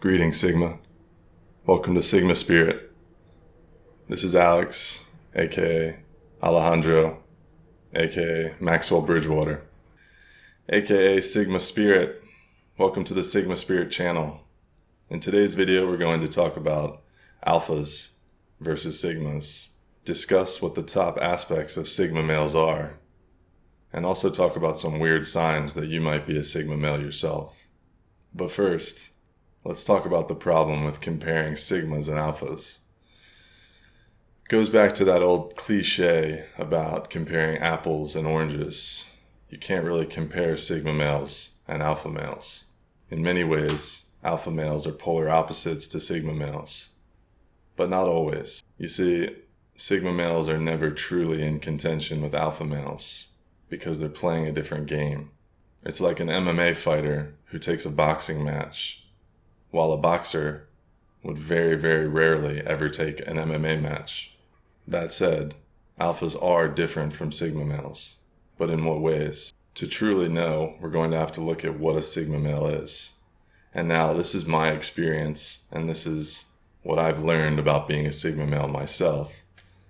Greetings, Sigma. Welcome to Sigma Spirit. This is Alex, aka Alejandro, aka Maxwell Bridgewater, aka Sigma Spirit. Welcome to the Sigma Spirit channel. In today's video, we're going to talk about alphas versus sigmas, discuss what the top aspects of Sigma males are, and also talk about some weird signs that you might be a Sigma male yourself. But first, let's talk about the problem with comparing sigmas and alphas. It goes back to that old cliche about comparing apples and oranges. You can't really compare sigma males and alpha males. In many ways, alpha males are polar opposites to sigma males, but not always. You see, sigma males are never truly in contention with alpha males because they're playing a different game. It's like an MMA fighter who takes a boxing match, while a boxer would very, very rarely ever take an MMA match. That said, alphas are different from sigma males. But in what ways? To truly know, we're going to have to look at what a sigma male is. And now, this is my experience, and this is what I've learned about being a sigma male myself.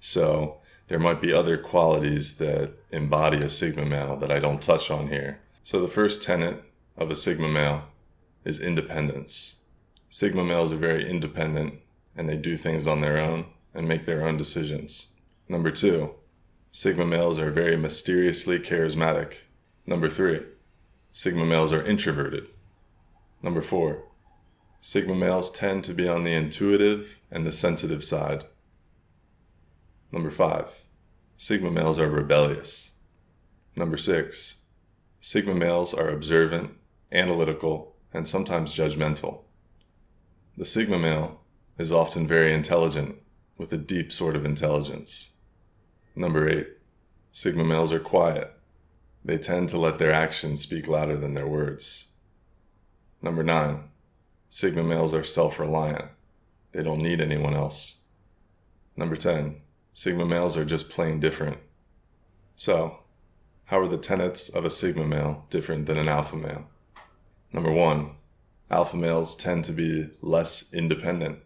So, there might be other qualities that embody a sigma male that I don't touch on here. So the first tenet of a sigma male is independence. Sigma males are very independent, and they do things on their own and make their own decisions. Number 2, sigma males are very mysteriously charismatic. Number 3, sigma males are introverted. Number 4, sigma males tend to be on the intuitive and the sensitive side. Number 5, sigma males are rebellious. Number 6, sigma males are observant, analytical, and sometimes judgmental. The sigma male is often very intelligent, with a deep sort of intelligence. Number 8, sigma males are quiet. They tend to let their actions speak louder than their words. Number 9, sigma males are self-reliant. They don't need anyone else. Number 10, sigma males are just plain different. So, how are the tenets of a sigma male different than an alpha male? Number 1, alpha males tend to be less independent.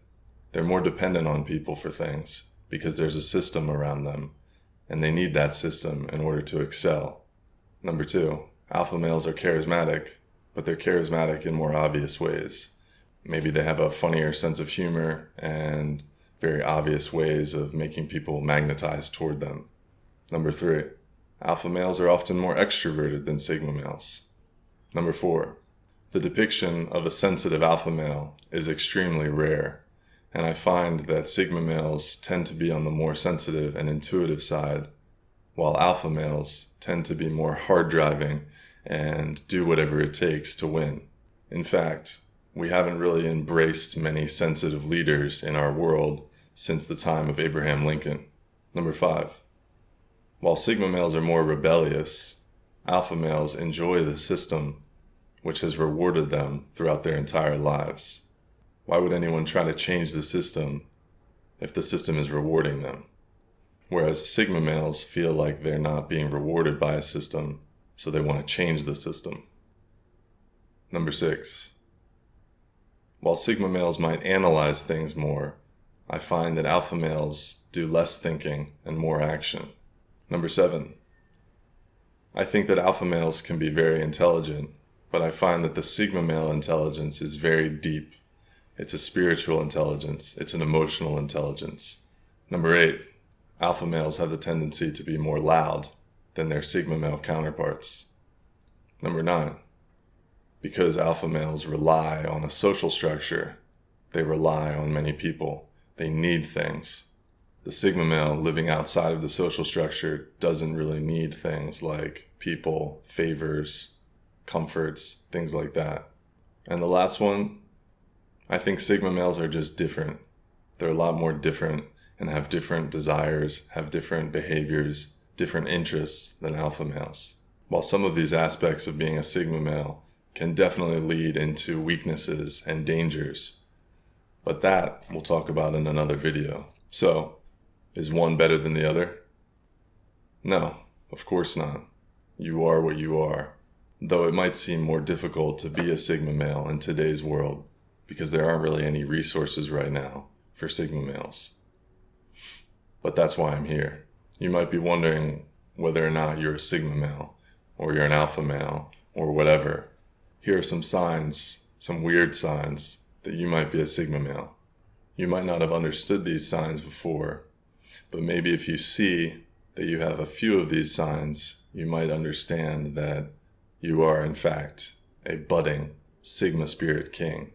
They're more dependent on people for things because there's a system around them, and they need that system in order to excel. Number 2, alpha males are charismatic, but they're charismatic in more obvious ways. Maybe they have a funnier sense of humor and very obvious ways of making people magnetize toward them. Number 3, alpha males are often more extroverted than sigma males. Number 4, the depiction of a sensitive alpha male is extremely rare, and I find that sigma males tend to be on the more sensitive and intuitive side, while alpha males tend to be more hard-driving and do whatever it takes to win. In fact, we haven't really embraced many sensitive leaders in our world since the time of Abraham Lincoln. Number 5, while sigma males are more rebellious, alpha males enjoy the system which has rewarded them throughout their entire lives. Why would anyone try to change the system if the system is rewarding them? Whereas sigma males feel like they're not being rewarded by a system, so they want to change the system. Number 6, while sigma males might analyze things more, I find that alpha males do less thinking and more action. Number 7, I think that alpha males can be very intelligent, but I find that the sigma male intelligence is very deep. It's a spiritual intelligence. It's an emotional intelligence. Number 8, alpha males have the tendency to be more loud than their sigma male counterparts. Number 9, because alpha males rely on a social structure, they rely on many people. They need things. The sigma male living outside of the social structure doesn't really need things like people, favors, comforts, things like that. And the last one, I think sigma males are just different. They're a lot more different and have different desires, have different behaviors, different interests than alpha males. While some of these aspects of being a sigma male can definitely lead into weaknesses and dangers, but that we'll talk about in another video. So, is one better than the other? No, of course not. You are what you are. Though it might seem more difficult to be a sigma male in today's world because there aren't really any resources right now for Sigma males. But that's why I'm here. You might be wondering whether or not you're a Sigma male, or you're an alpha male, or whatever. Here are some signs, some weird signs, that you might be a Sigma male. You might not have understood these signs before, but maybe if you see that you have a few of these signs, you might understand that you are, in fact, a budding Sigma spirit king.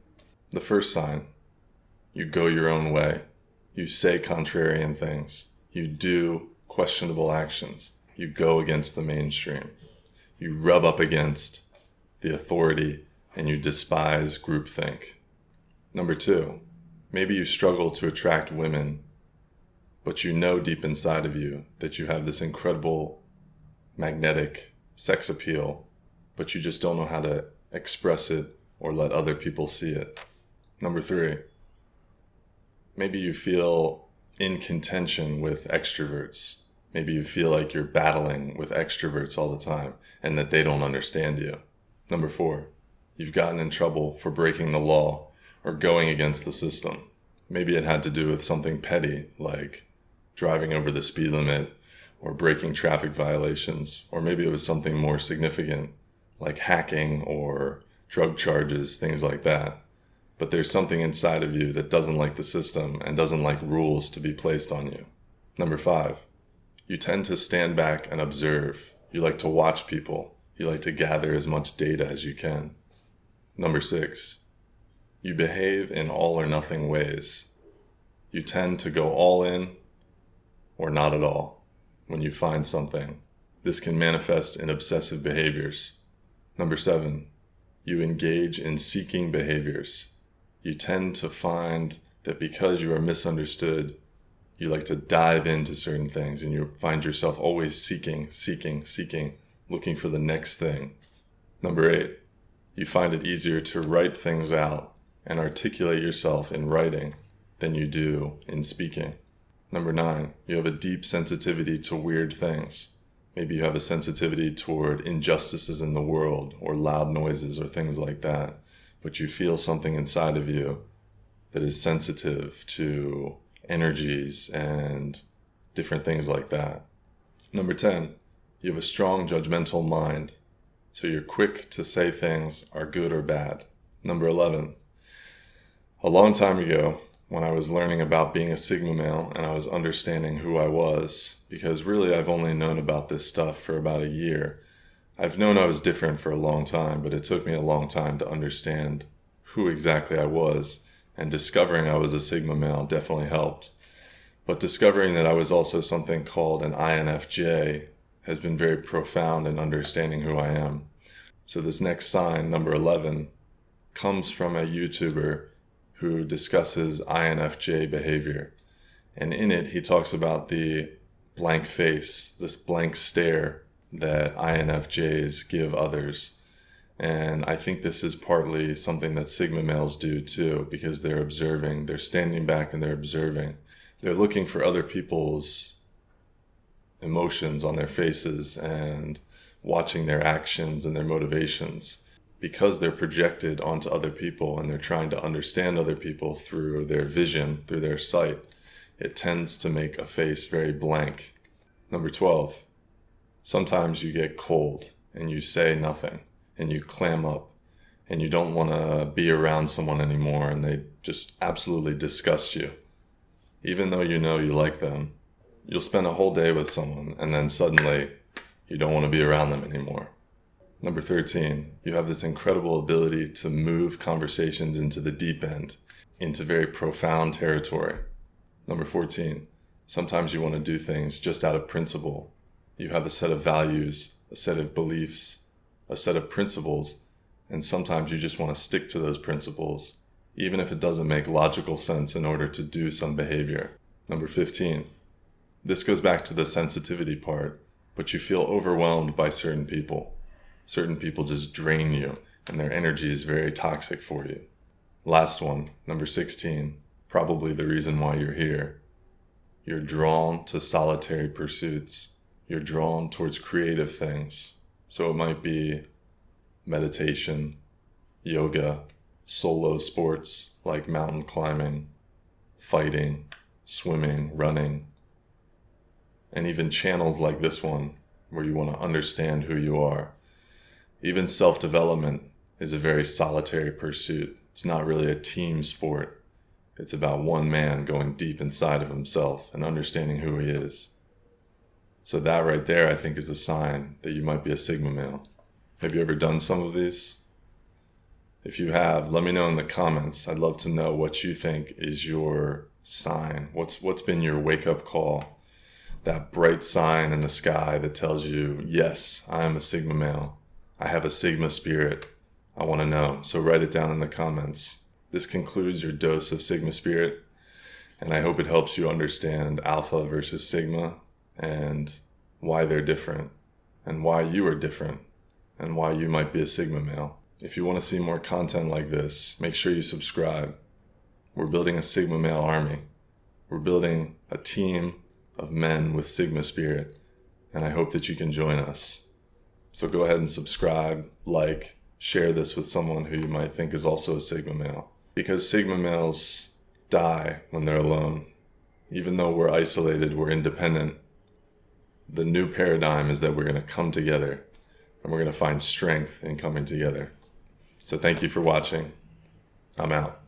The first sign: you go your own way. You say contrarian things. You do questionable actions. You go against the mainstream. You rub up against the authority and you despise groupthink. Number 2, maybe you struggle to attract women, but you know deep inside of you that you have this incredible magnetic sex appeal, but you just don't know how to express it or let other people see it. Number 3, maybe you feel in contention with extroverts. Maybe you feel like you're battling with extroverts all the time and that they don't understand you. Number 4, you've gotten in trouble for breaking the law or going against the system. Maybe it had to do with something petty like driving over the speed limit or breaking traffic violations, or maybe it was something more significant like hacking or drug charges, things like that. But there's something inside of you that doesn't like the system and doesn't like rules to be placed on you. Number 5, you tend to stand back and observe. You like to watch people. You like to gather as much data as you can. Number 6, you behave in all or nothing ways. You tend to go all in or not at all when you find something. This can manifest in obsessive behaviors. Number 7, you engage in seeking behaviors. You tend to find that because you are misunderstood, you like to dive into certain things and you find yourself always seeking, looking for the next thing. Number 8, you find it easier to write things out and articulate yourself in writing than you do in speaking. Number 9, you have a deep sensitivity to weird things. Maybe you have a sensitivity toward injustices in the world or loud noises or things like that. But you feel something inside of you that is sensitive to energies and different things like that. Number 10, you have a strong judgmental mind, so you're quick to say things are good or bad. Number 11, a long time ago, when I was learning about being a Sigma male and I was understanding who I was, because really I've only known about this stuff for about a year. I've known I was different for a long time, but it took me a long time to understand who exactly I was, and discovering I was a Sigma male definitely helped. But discovering that I was also something called an INFJ has been very profound in understanding who I am. So this next sign, number 11, comes from a YouTuber who discusses INFJ behavior. And in it, he talks about the blank face, this blank stare that INFJs give others. And I think this is partly something that Sigma males do too, because they're observing, they're standing back and they're observing. They're looking for other people's emotions on their faces and watching their actions and their motivations. Because they're projected onto other people and they're trying to understand other people through their vision, through their sight, it tends to make a face very blank. Number 12, sometimes you get cold and you say nothing and you clam up and you don't want to be around someone anymore and they just absolutely disgust you. Even though you know you like them, you'll spend a whole day with someone and then suddenly you don't want to be around them anymore. Number 13, you have this incredible ability to move conversations into the deep end, into very profound territory. Number 14, sometimes you want to do things just out of principle. You have a set of values, a set of beliefs, a set of principles, and sometimes you just want to stick to those principles, even if it doesn't make logical sense in order to do some behavior. Number 15, this goes back to the sensitivity part, but you feel overwhelmed by certain people. Certain people just drain you, and their energy is very toxic for you. Last one, number 16, probably the reason why you're here. You're drawn to solitary pursuits. You're drawn towards creative things. So it might be meditation, yoga, solo sports like mountain climbing, fighting, swimming, running, and even channels like this one where you want to understand who you are. Even self-development is a very solitary pursuit. It's not really a team sport. It's about one man going deep inside of himself and understanding who he is. So that right there, I think, is a sign that you might be a Sigma male. Have you ever done some of these? If you have, let me know in the comments. I'd love to know what you think is your sign. What's been your wake-up call? That bright sign in the sky that tells you, yes, I am a Sigma male. I have a Sigma spirit. I want to know. So write it down in the comments. This concludes your dose of Sigma spirit, and I hope it helps you understand Alpha versus Sigma and why they're different and why you are different and why you might be a Sigma male. If you want to see more content like this, make sure you subscribe. We're building a Sigma male army. We're building a team of men with Sigma spirit, and I hope that you can join us. So go ahead and subscribe, like, share this with someone who you might think is also a Sigma male. Because Sigma males die when they're alone. Even though we're isolated, we're independent. The new paradigm is that we're going to come together and we're going to find strength in coming together. So thank you for watching. I'm out.